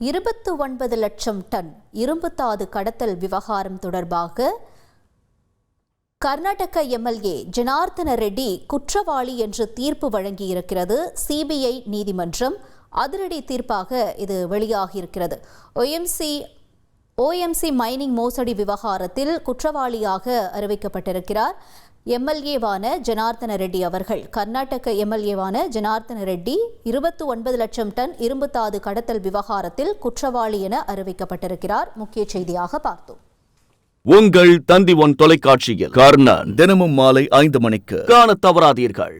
29 லட்சம் டன் இரும்புத்தாது கடத்தல் விவகாரம் தொடர்பாக கர்நாடக எம்எல்ஏ ஜனார்தன ரெட்டி குற்றவாளி என்று தீர்ப்பு வழங்கியிருக்கிறது சிபிஐ நீதிமன்றம். அதிரடி தீர்ப்பாக இது வெளியாகியிருக்கிறது. ஓஎம்சி மைனிங் மோசடி விவகாரத்தில் குற்றவாளியாக அறிவிக்கப்பட்டிருக்கிறார் எம்எல்ஏவான ஜனார்தன ரெட்டி அவர்கள். கர்நாடக எம்எல்ஏவான ஜனார்தன ரெட்டி 29 லட்சம் டன் இரும்புத்தாது கடத்தல் விவகாரத்தில் குற்றவாளி என அறிவிக்கப்பட்டிருக்கிறார். முக்கிய செய்தியாக பார்த்தோம். உங்கள் தந்தி ஒன் தொலைக்காட்சியில் கர்ணன் தினமும் மாலை 5 மணிக்கு காண தவறாதீர்கள்.